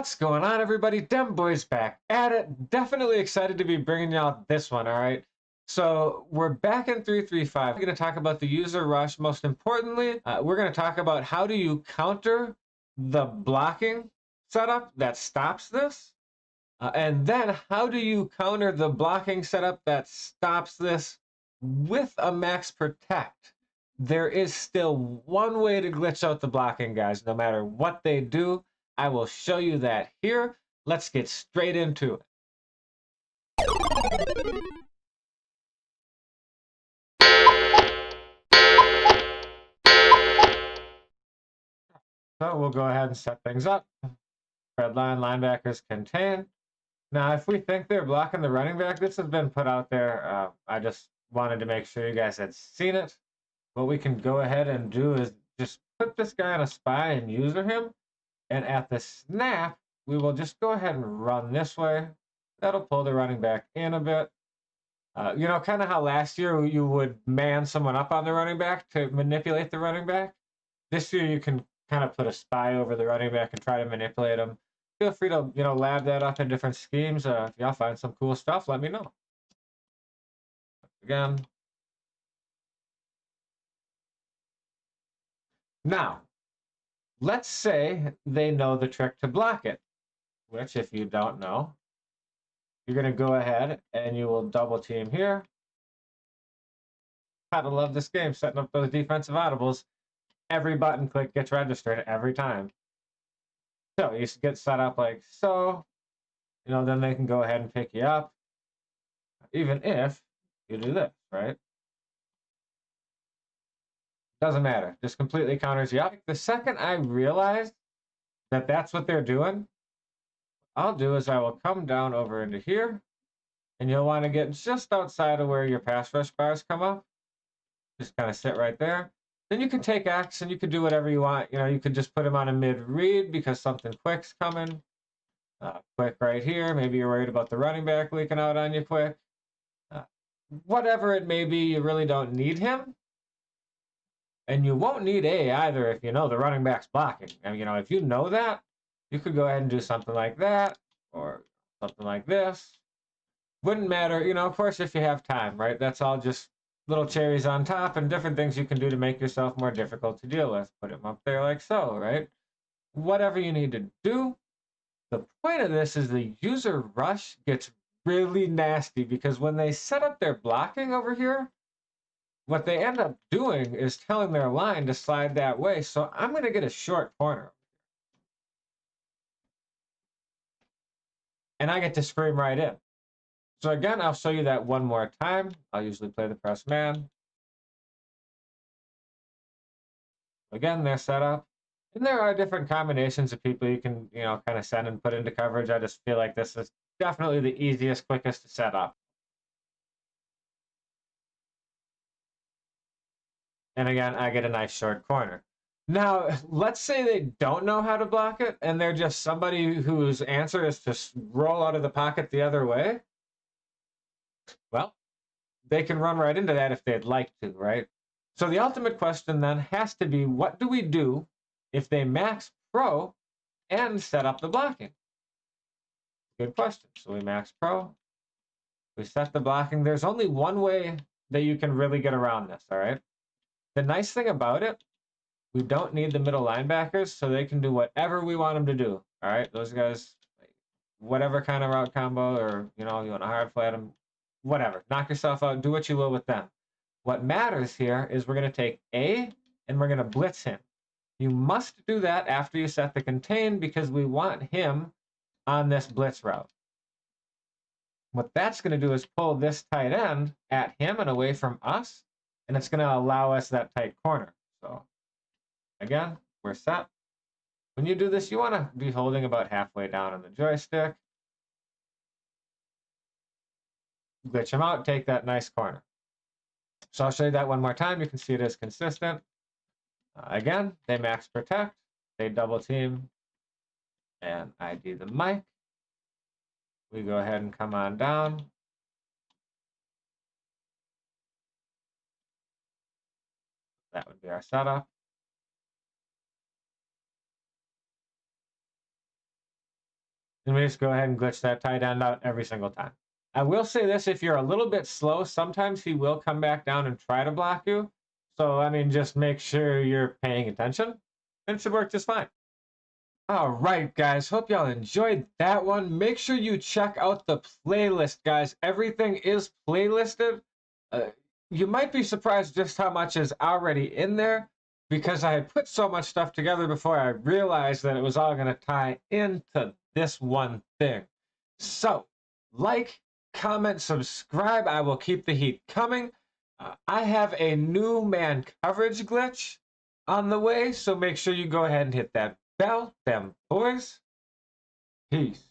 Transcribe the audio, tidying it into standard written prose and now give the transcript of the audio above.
What's going on, everybody? Dem Boys back at it. Definitely excited to be bringing y'all this one, all right? So we're back in 335. We're going to talk about the user rush. Most importantly, we're going to talk about how do you counter the blocking setup that stops this? And then how do you counter the blocking setup that stops this with a max protect? There is still one way to glitch out the blocking, guys, no matter what they do. I will show you that here. Let's get straight into it. So we'll go ahead and set things up. Red line linebackers contain. Now, if we think they're blocking the running back, this has been put out there. I just wanted to make sure you guys had seen it. What we can go ahead and do is just put this guy on a spy and user him. And at the snap, we will just go ahead and run this way. That'll pull the running back in a bit. Kind of how last year you would man someone up on the running back to manipulate the running back. This year you can kind of put a spy over the running back and try to manipulate him. Feel free to, lab that up in different schemes. If y'all find some cool stuff, let me know. Again. Now, let's say they know the trick to block it, which if you don't know, you're going to go ahead and you will double team here. Gotta love this game, setting up those defensive audibles. Every button click gets registered every time. So you get set up like so, then they can go ahead and pick you up, even if you do this, right? Doesn't matter, just completely counters you up. The second I realized that that's what they're doing, I'll do is I will come down over into here, and you'll want to get just outside of where your pass rush bars come up. Just kind of sit right there. Then you can take X and you can do whatever you want. You could just put him on a mid read because something quick's coming. Quick right here. Maybe you're worried about the running back leaking out on you quick. Whatever it may be, you really don't need him. And you won't need A either if you know the running back's blocking. And, if you know that, you could go ahead and do something like that or something like this. Wouldn't matter, of course, if you have time, right? That's all just little cherries on top and different things you can do to make yourself more difficult to deal with. Put them up there like so, right? Whatever you need to do. The point of this is the user rush gets really nasty because when they set up their blocking over here, what they end up doing is telling their line to slide that way. So I'm going to get a short corner. And I get to scream right in. So again, I'll show you that one more time. I'll usually play the press man. Again, they're set up. And there are different combinations of people you can, kind of send and put into coverage. I just feel like this is definitely the easiest, quickest to set up. And again, I get a nice short corner. Now, let's say they don't know how to block it, and they're just somebody whose answer is to roll out of the pocket the other way. Well, they can run right into that if they'd like to, right? So the ultimate question then has to be, what do we do if they max pro and set up the blocking? Good question. So we max pro, we set the blocking. There's only one way that you can really get around this, all right? The nice thing about it, we don't need the middle linebackers, so they can do whatever we want them to do, all right? Those guys, whatever kind of route combo or, you want to hard flat them, whatever. Knock yourself out, do what you will with them. What matters here is we're going to take A and we're going to blitz him. You must do that after you set the contain because we want him on this blitz route. What that's going to do is pull this tight end at him and away from us, and it's going to allow us that tight corner. So again, we're set. When you do this, you want to be holding about halfway down on the joystick. Glitch him out, take that nice corner. So I'll show you that one more time. You can see it is consistent. Again, they max protect, they double team, and ID the mic. We go ahead and come on down. That would be our setup. And we just go ahead and glitch that tight end out every single time. I will say this, if you're a little bit slow, sometimes he will come back down and try to block you. So, I mean, just make sure you're paying attention, and it should work just fine. All right, guys. Hope y'all enjoyed that one. Make sure you check out the playlist, guys. Everything is playlisted. Uh, you might be surprised just how much is already in there because I had put so much stuff together before I realized that it was all going to tie into this one thing. So, like, comment, subscribe. I will keep the heat coming. I have a new man coverage glitch on the way, so make sure you go ahead and hit that bell. Them boys. Peace.